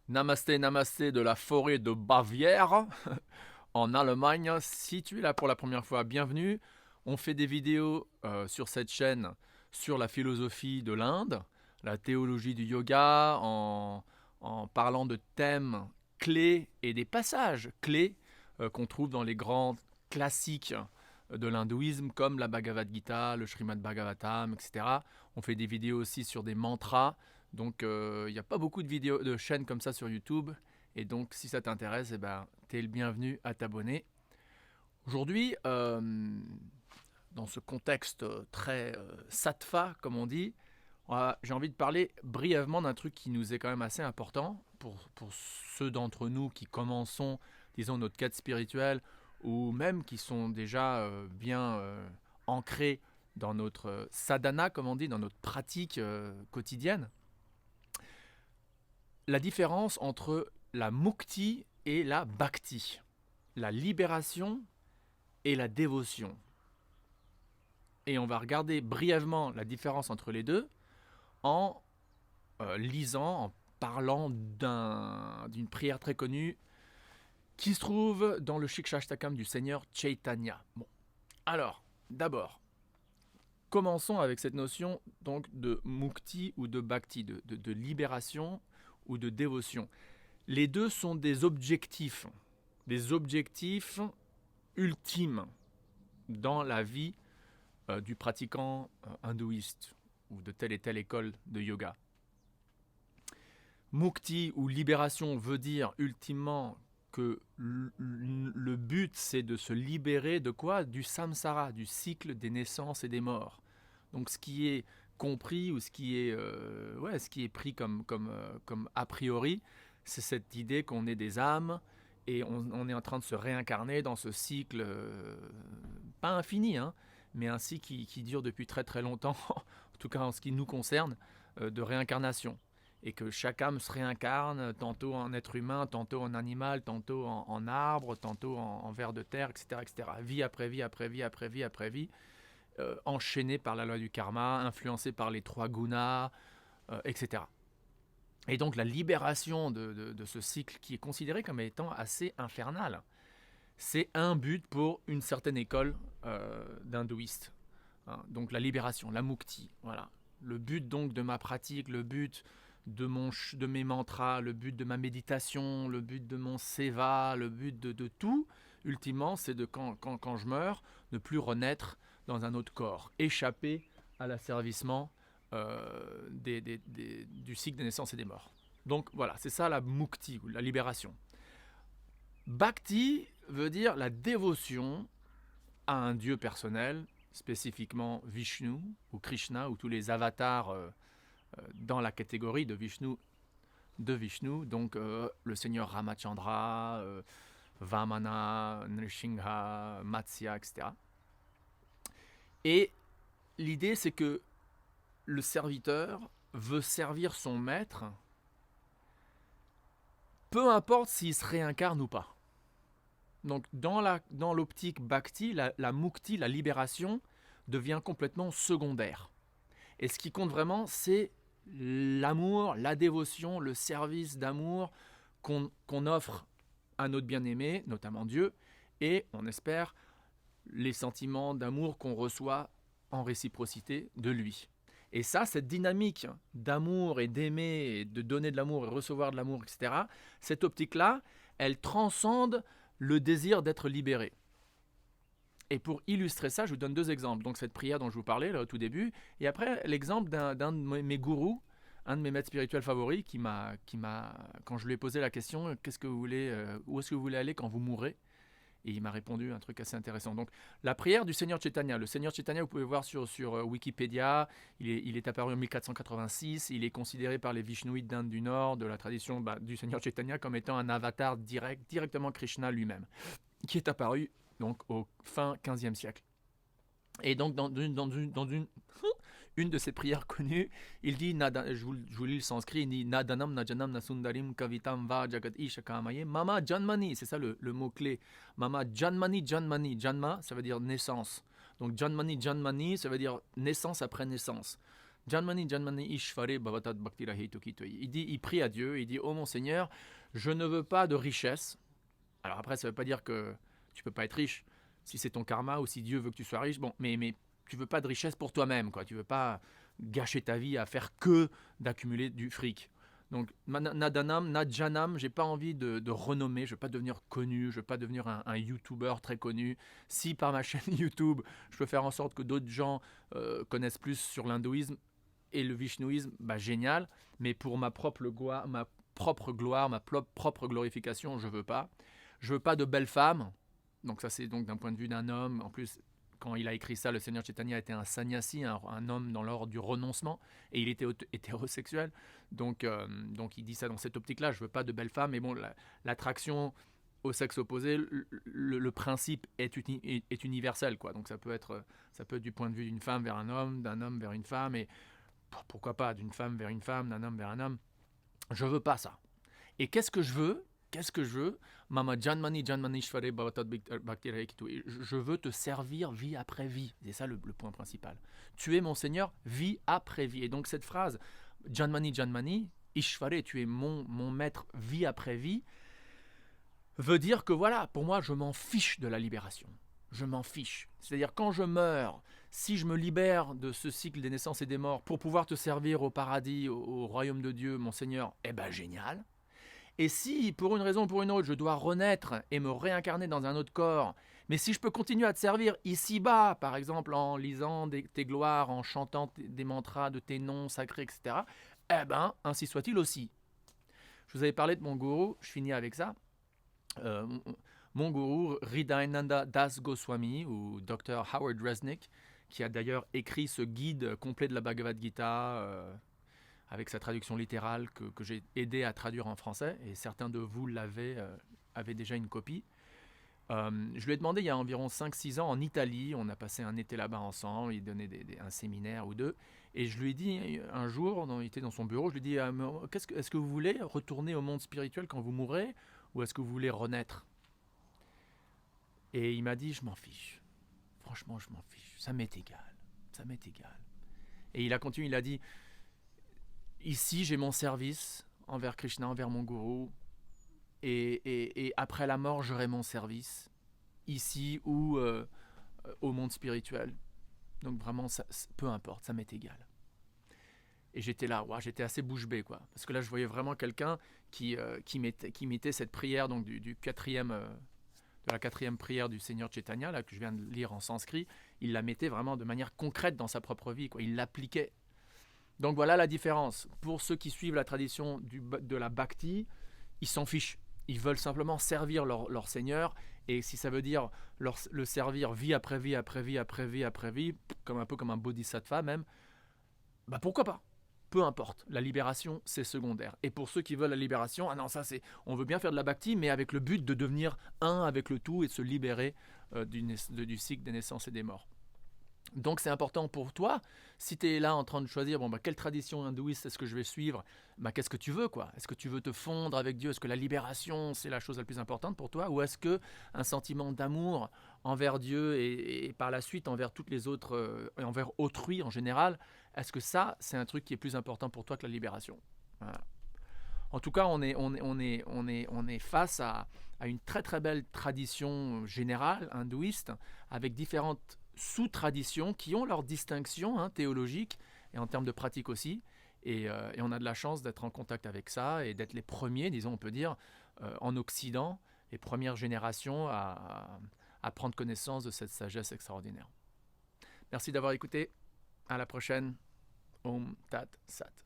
Namasté, namasté de la forêt de Bavière, en Allemagne. Si tu es là pour la première fois, bienvenue. On fait des vidéos sur cette chaîne sur la philosophie de l'Inde, la théologie du yoga, en parlant de thèmes clés et des passages clés qu'on trouve dans les grands classiques de l'hindouisme, comme la Bhagavad Gita, le Srimad Bhagavatam, etc. On fait des vidéos aussi sur des mantras. Donc il n'y a pas beaucoup de vidéos, de chaînes comme ça sur YouTube. Et donc si ça t'intéresse, eh ben, t'es le bienvenu à t'abonner. Aujourd'hui, dans ce contexte très sattva, comme on dit, j'ai envie de parler brièvement d'un truc qui nous est quand même assez important pour ceux d'entre nous qui commençons, disons, notre quête spirituelle ou même qui sont déjà bien ancrés dans notre sadhana, comme on dit, dans notre pratique quotidienne. La différence entre la mukti et la bhakti, la libération et la dévotion. Et on va regarder brièvement la différence entre les deux en lisant, en parlant d'une prière très connue qui se trouve dans le Shikshashtakam du Seigneur Chaitanya. Bon, alors, d'abord, commençons avec cette notion donc de mukti ou de bhakti, de libération ou de dévotion. Les deux sont des objectifs ultimes dans la vie du pratiquant hindouiste ou de telle et telle école de yoga. Mukti ou libération veut dire ultimement que le but c'est de se libérer de quoi? Du samsara, du cycle des naissances et des morts. Donc ce qui est compris ou ce qui est pris comme a priori, c'est cette idée qu'on est des âmes et on est en train de se réincarner dans ce cycle, pas infini, hein, mais un cycle qui dure depuis très très longtemps, en tout cas en ce qui nous concerne, de réincarnation. Et que chaque âme se réincarne, tantôt en être humain, tantôt en animal, tantôt en arbre, tantôt en ver de terre, etc., etc. Vie après vie, après vie, après vie, après vie, enchaîné par la loi du karma, influencé par les trois gunas, etc. Et donc la libération de ce cycle qui est considéré comme étant assez infernal, c'est un but pour une certaine école d'hindouistes. Hein, donc la libération, la mukti, voilà. Le but donc de ma pratique, le but de mes mantras, le but de ma méditation, le but de mon seva, le but de tout, ultimement, c'est de quand je meurs, ne plus renaître dans un autre corps, échapper à l'asservissement du cycle des naissances et des morts. Donc voilà, c'est ça la mukti, ou la libération. Bhakti veut dire la dévotion à un dieu personnel, spécifiquement Vishnu ou Krishna ou tous les avatars dans la catégorie de Vishnu, donc le seigneur Ramachandra, Vamana, Nrsimha, Matsya, etc. Et l'idée c'est que le serviteur veut servir son maître, peu importe s'il se réincarne ou pas. Donc dans l'optique bhakti, la mukti, la libération, devient complètement secondaire. Et ce qui compte vraiment, c'est l'amour, la dévotion, le service d'amour qu'on offre à notre bien-aimé, notamment Dieu, et on espère les sentiments d'amour qu'on reçoit en réciprocité de lui. Et ça, cette dynamique d'amour et d'aimer, et de donner de l'amour et recevoir de l'amour, etc., cette optique-là, elle transcende le désir d'être libéré. Et pour illustrer ça, je vous donne deux exemples. Donc cette prière dont je vous parlais là, au tout début, et après l'exemple d'un de mes gourous, un de mes maîtres spirituels favoris, quand je lui ai posé la question, qu'est-ce que vous voulez, où est-ce que vous voulez aller quand vous mourrez? Et il m'a répondu un truc assez intéressant. Donc la prière du Seigneur Chaitanya. Le Seigneur Chaitanya, vous pouvez voir sur Wikipédia, il est apparu en 1486, il est considéré par les Vishnuites d'Inde du Nord, de la tradition du Seigneur Chaitanya, comme étant un avatar directement Krishna lui-même, qui est apparu donc au fin 15e siècle. Et donc dans une de ses prières connues, il dit, je vous lis le sanskrit, il dit Nadanam najanam nasundarim kavitam va jagat isha kamaye mama janmani, c'est ça le mot-clé. Mama janmani janmani, janma ça veut dire naissance. Donc janmani janmani ça veut dire naissance après naissance. Janmani Janmani Ishvare Bhavatat Bhaktira Heituki Toyi. Il prie à Dieu, il dit, oh mon Seigneur, je ne veux pas de richesse. Alors après, ça ne veut pas dire que tu ne peux pas être riche, si c'est ton karma ou si Dieu veut que tu sois riche. Bon, mais tu ne veux pas de richesse pour toi-même, quoi. Tu ne veux pas gâcher ta vie à faire que d'accumuler du fric. Donc, nadanam, nadjanam, j'ai pas envie de renommer, je veux pas devenir connu, je veux pas devenir un YouTuber très connu. Si par ma chaîne YouTube, je peux faire en sorte que d'autres gens connaissent plus sur l'hindouisme et le vishnouisme, bah génial. Mais pour ma propre gloire, ma propre glorification, je veux pas. Je veux pas de belles femmes. Donc ça, c'est donc d'un point de vue d'un homme. En plus, quand il a écrit ça, le Seigneur Chaitanya était un sannyasi, un homme dans l'ordre du renoncement, et il était hétérosexuel. Donc il dit ça dans cette optique-là. Je veux pas de belles femmes, mais bon, l'attraction au sexe opposé, le principe est universel, quoi. Donc ça peut être du point de vue d'une femme vers un homme, d'un homme vers une femme, et pourquoi pas d'une femme vers une femme, d'un homme vers un homme. Je veux pas ça. Et qu'est-ce que je veux? Mama Janmani Janmani Shvare Bhavatat Bhaktira Heituki. Je veux te servir vie après vie. C'est ça le point principal. Tu es mon Seigneur, vie après vie. Et donc cette phrase, Janmani Janmani Ishvare, tu es mon maître vie après vie, veut dire que voilà, pour moi, je m'en fiche de la libération. Je m'en fiche. C'est-à-dire quand je meurs, si je me libère de ce cycle des naissances et des morts pour pouvoir te servir au paradis, au royaume de Dieu, mon Seigneur, eh ben génial. Et si, pour une raison ou pour une autre, je dois renaître et me réincarner dans un autre corps, mais si je peux continuer à te servir ici-bas, par exemple en lisant tes gloires, en chantant des mantras de tes noms sacrés, etc., eh ben, ainsi soit-il aussi. Je vous avais parlé de mon gourou, je finis avec ça. Mon gourou, Hridayananda Das Goswami, ou Dr Howard Resnick, qui a d'ailleurs écrit ce guide complet de la Bhagavad Gita, avec sa traduction littérale que j'ai aidé à traduire en français, et certains de vous avaient déjà une copie. Je lui ai demandé il y a environ 5-6 ans en Italie, on a passé un été là-bas ensemble, il donnait un séminaire ou deux, et je lui ai dit un jour, il était dans son bureau, je lui ai dit est-ce que vous voulez retourner au monde spirituel quand vous mourrez, ou est-ce que vous voulez renaître? Et il m'a dit je m'en fiche, franchement je m'en fiche, ça m'est égal. Et il a continué, il a dit ici, j'ai mon service envers Krishna, envers mon gourou, et après la mort, j'aurai mon service, ici ou au monde spirituel. Donc vraiment, peu importe, ça m'est égal. Et j'étais là, j'étais assez bouche bée, quoi. Parce que là, je voyais vraiment quelqu'un qui mettait cette prière donc de la quatrième prière du Seigneur Chaitanya, là, que je viens de lire en sanskrit, il la mettait vraiment de manière concrète dans sa propre vie, quoi. Il l'appliquait. Donc voilà la différence. Pour ceux qui suivent la tradition de la bhakti, ils s'en fichent. Ils veulent simplement servir leur Seigneur. Et si ça veut dire le servir vie après vie, après vie, après vie, après vie, un peu comme un bodhisattva même, bah pourquoi pas? Peu importe. La libération, c'est secondaire. Et pour ceux qui veulent la libération, on veut bien faire de la bhakti, mais avec le but de devenir un avec le tout et de se libérer du cycle des naissances et des morts. Donc c'est important pour toi, si tu es là en train de choisir, quelle tradition hindouiste est-ce que je vais suivre, qu'est-ce que tu veux, quoi? Est-ce que tu veux te fondre avec Dieu? Est-ce que la libération, c'est la chose la plus importante pour toi? Ou est-ce que un sentiment d'amour envers Dieu et par la suite envers toutes les autres, et envers autrui en général, est-ce que ça, c'est un truc qui est plus important pour toi que la libération? Voilà. En tout cas, on est face à une très très belle tradition générale hindouiste avec différentes sous-traditions qui ont leur distinction théologique et en termes de pratique aussi. Et on a de la chance d'être en contact avec ça et d'être les premiers, disons, on peut dire, en Occident, les premières générations à prendre connaissance de cette sagesse extraordinaire. Merci d'avoir écouté. À la prochaine. Om Tat Sat.